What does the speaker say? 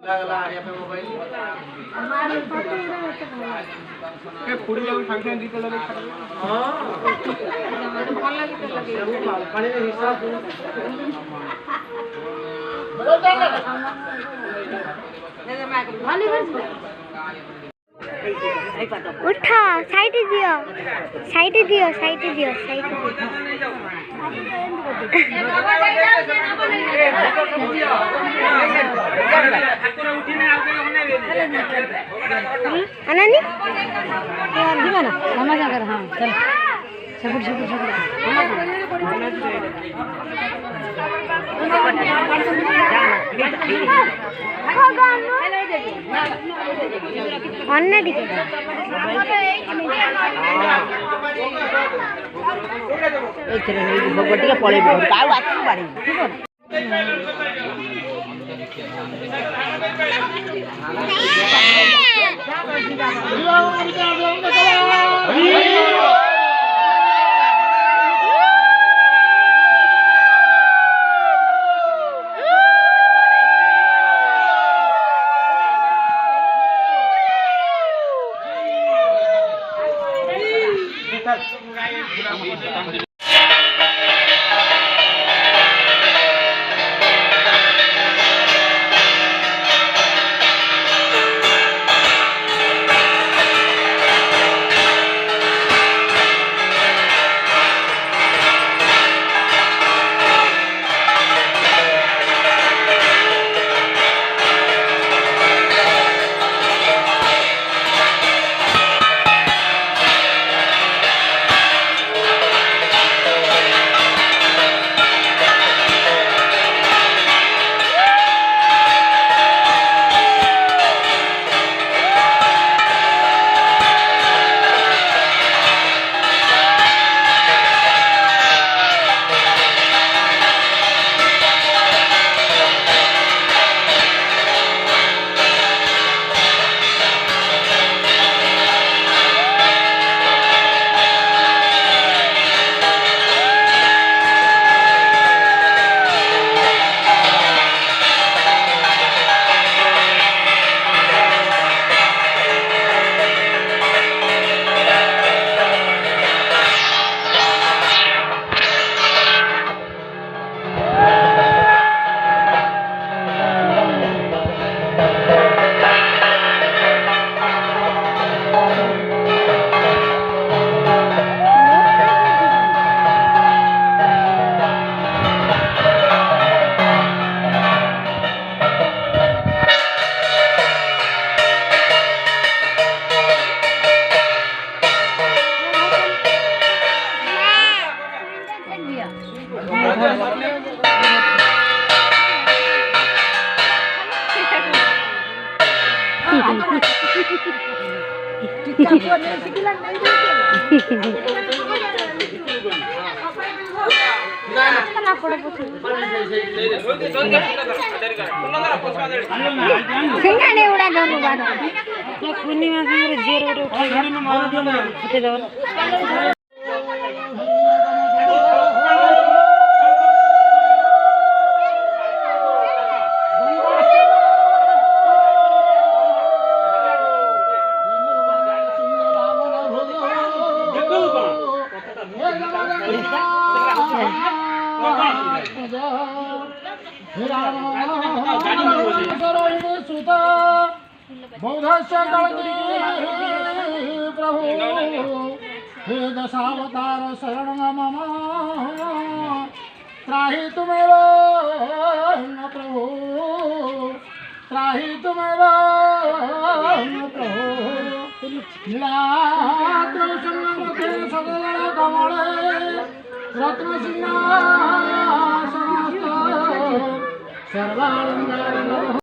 लागला या पे मोबाईल के पुडी लागून सांगते दिते लगे हां ভাল লাগি তো लगे पानी में हिसाब बड़ा डाला दे मैं खाली बस उठा साइड दियो साइड दियो साइड दियो साइड अनानी यार दिवाना समझ आ कर हां चल सबुट सबुट सबुट अन्ना दिखे गोटिका पड़े काउ आती बाड़ी ठीक है सिंगाने उड़ा जानु बानो पूर्णिमा से जेर उठे दो प्रभु हे दशावतार शरण मम त्राहि तुमेव प्रभु त्राहि तुमेव प्रभु नीलाद्रौषण्यमुखे सदल कमले रत्नसिंहासनस्थ सर्वालङ्कार